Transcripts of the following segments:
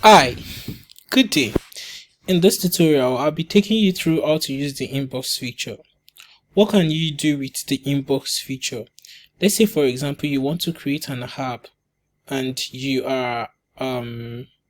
Hi, good day. In this tutorial, I'll be taking you through how to use the inbox feature. What can you do with the inbox feature? Let's say, for example, you want to create an app and you are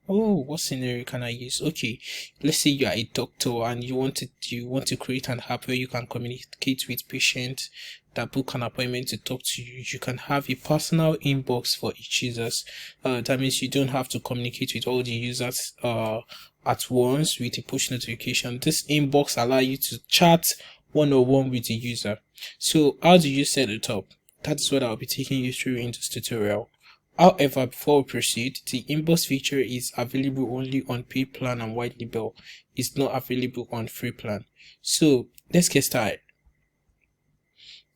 what scenario can I use? Okay, let's say you are a doctor and you want to create an app where you can communicate with patients that book an appointment to talk to you. You can have a personal inbox for each users. That means you don't have to communicate with all the users at once with a push notification. This inbox allows you to chat one-on-one with the user. So how do you set it up? That's what I'll be taking you through in this tutorial. However, before we proceed, the inbox feature is available only on paid plan and white label. It's not available on free plan. So let's get started.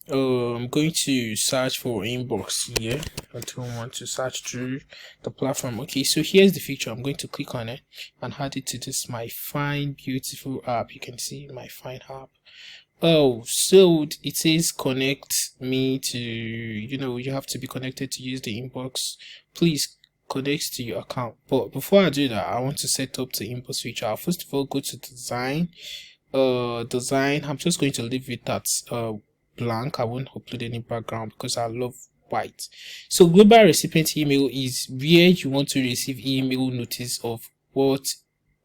I'm going to search for inbox here. I don't want to search through the platform. Okay, so here's the feature. I'm going to click on it and add it to this my fine beautiful app. You can see my fine app. Oh, so it says connect me to, you have to be connected to use the inbox. Please connect to your account. But before I do that, I want to set up the inbox feature. I'll first of all go to design. I'm just going to leave it at blank. I won't upload any background because I love white. So global recipient email is where you want to receive email notice of what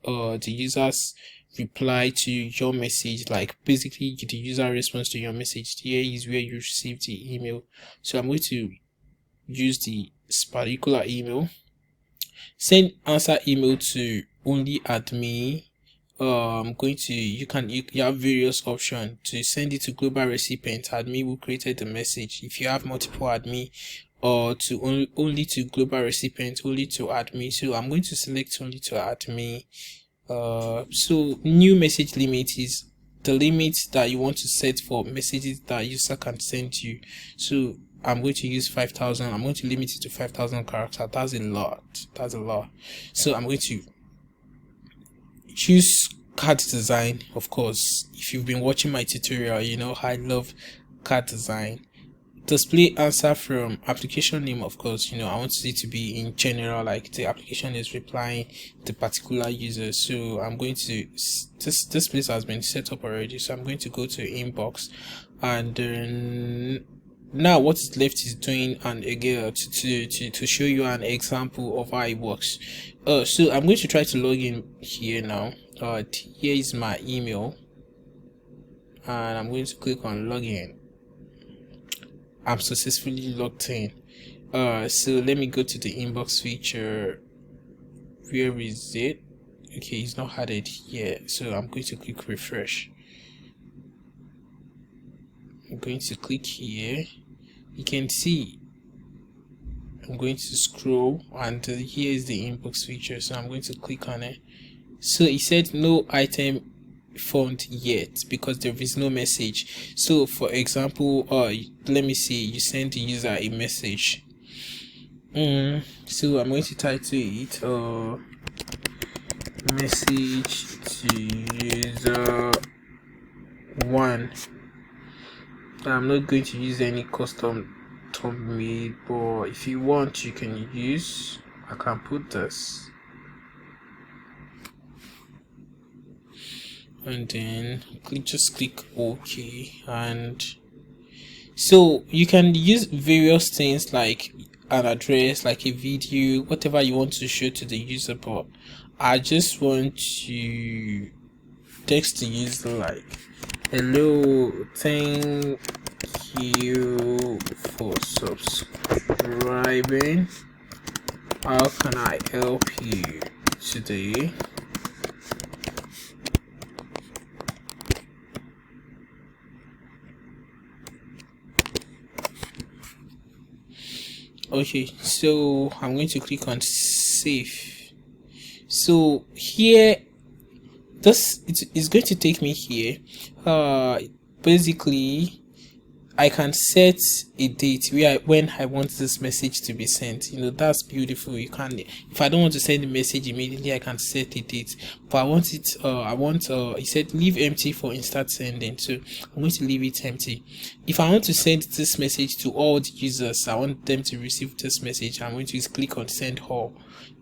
the users reply to your message, like basically the user response to your message. Here is where you receive the email. So I'm going to use the particular email. Send answer email to only admin. I'm going to you have various options to send it to global recipient. Admin who created the message. If you have multiple admin, or to only to global recipient, only to admin. So I'm going to select only to admin. So new message limit is the limit that you want to set for messages that user can send you. So I'm going to use 5,000. I'm going to limit it to 5,000 characters. That's a lot. So I'm going to choose card design. Of course, if you've been watching my tutorial, you know I love card design. Display answer from application name. Of course, I want it to be in general, like the application is replying the particular user. So I'm going to this place has been set up already, so I'm going to go to inbox, and then now what is left is doing an again to show you an example of how it works. So I'm going to try to log in here now. Here is my email and I'm going to click on login. I'm successfully logged in. So let me go to the inbox feature. Where is it? Okay, it's not added here, so I'm going to click refresh. I'm going to click here. You can see I'm going to scroll, and here is the inbox feature, so I'm going to click on it. So it said no item found yet because there is no message. So for example, let me see, you send the user a message. So I'm going to title it message to user 1. I'm not going to use any custom thumbnail, but if you want you can use, I can put this, and then just click OK. And so you can use various things like an address, like a video, whatever you want to show to the user, but I just want to text the user like, hello, thank you for subscribing, how can I help you today? Okay, so I'm going to click on save. So here this is going to take me here. Basically I can set a date when I want this message to be sent. That's beautiful. You can, if I don't want to send the message immediately, I can set a date, but I want it it said leave empty for instant sending, so I'm going to leave it empty. If I want to send this message to all the users, I want them to receive this message, I'm going to click on send all.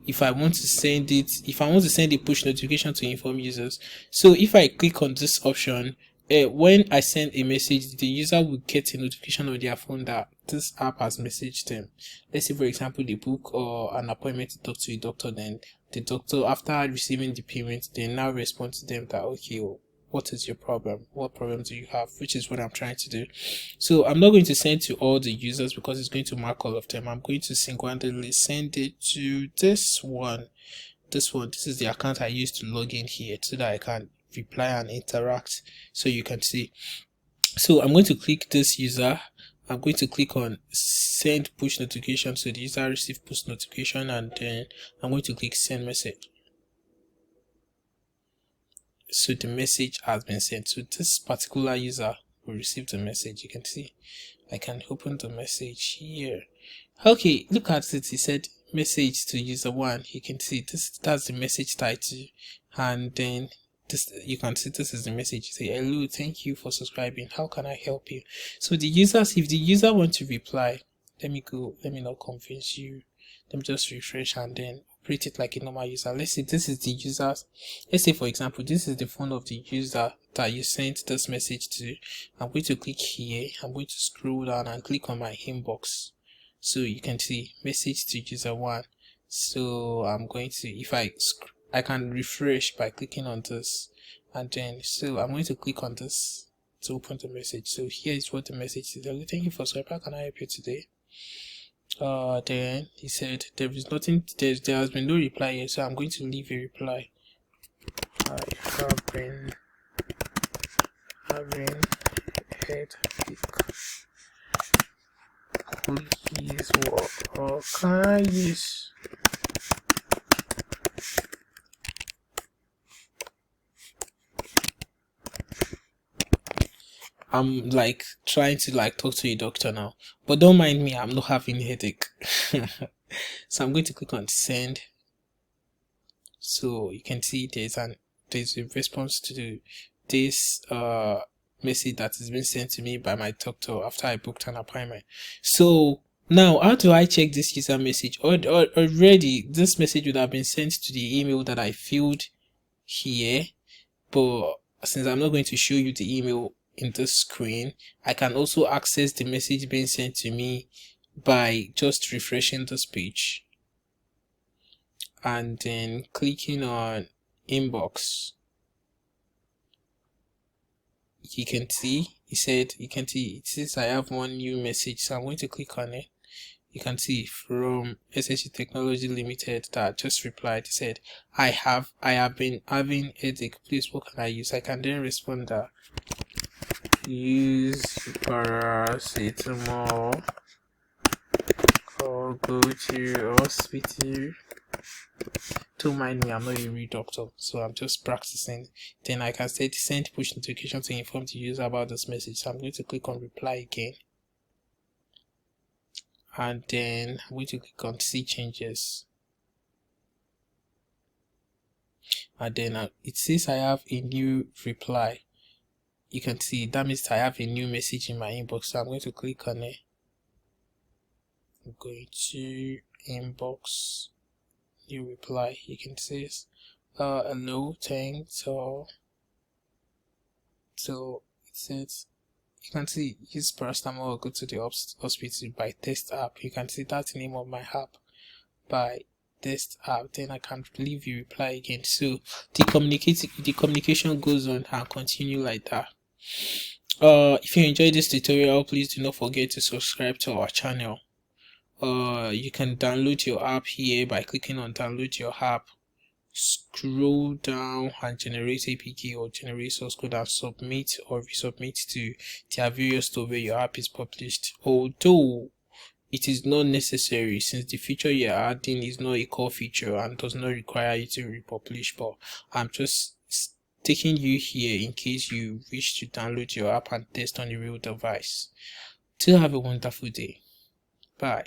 if I want to send it, if I want to send a push notification to inform users. So if I click on this option, when I send a message, the user will get a notification on their phone that this app has messaged them. Let's say, for example, they book or an appointment to talk to a doctor, then the doctor, after receiving the payment, they now respond to them that, okay, well, what is your problem? What problem do you have? Which is what I'm trying to do. So I'm not going to send to all the users because it's going to mark all of them. I'm going to singularly send it to this one. This is the account I used to log in here so that I can reply and interact, so you can see. So I'm going to click this user. I'm going to click on send push notification, so the user receive push notification, and then I'm going to click send message. So the message has been sent. So this particular user will receive the message. You can see I can open the message here. Okay, look at it. He said message to user 1. You can see that's the message title, and then this, you can see this is the message. Say, hello, thank you for subscribing, how can I help you? So the users, if the user wants to reply, let me not convince you, let me just refresh and then operate it like a normal user. Let's say this is the user. Let's say, for example, this is the phone of the user that you sent this message to. I'm going to click here. I'm going to scroll down and click on my inbox. So you can see message to user 1. So I'm going to, if I can refresh by clicking on this, and then so I'm going to click on this to open the message. So here is what the message is. Thank you for subscribing. How can I help you today? Then he said there is nothing. There has been no reply yet, so I'm going to leave a reply. I have been having headache. Please, what can I use? I'm like trying to like talk to a doctor now, but don't mind me, I'm not having headache. So I'm going to click on send. So you can see there's a response to this message that has been sent to me by my doctor after I booked an appointment. So now, how do I check this user message? Already this message would have been sent to the email that I filled here, but since I'm not going to show you the email in this screen, I can also access the message being sent to me by just refreshing this page and then clicking on inbox. You can see it says I have one new message, so I'm going to click on it. You can see from SSC Technology Limited that just replied. It said, I have been having headache, please what can I use? I can then respond that use paracetamol or go to hospital. Don't mind me, I'm not a real doctor, so I'm just practicing. Then I can say send push notification to inform the user about this message. So I'm going to click on reply again, and then I'm going to click on see changes, and then it says I have a new reply. You can see that means I have a new message in my inbox, so I'm going to click on it. I'm going to inbox, new reply. You can see hello, thanks. So it says, you can see use paracetamol or go to the hospital by test app. You can see that's the name of my app, by test app. Then I can leave a reply again. So the communication goes on and continue like that. If you enjoyed this tutorial, please do not forget to subscribe to our channel. You can download your app here by clicking on download your app. Scroll down and generate APK or generate source code and submit or resubmit to their various store where your app is published. Although it is not necessary, since the feature you're adding is not a core feature and does not require you to republish, but I'm just taking you here in case you wish to download your app and test on a real device. Still have a wonderful day. Bye.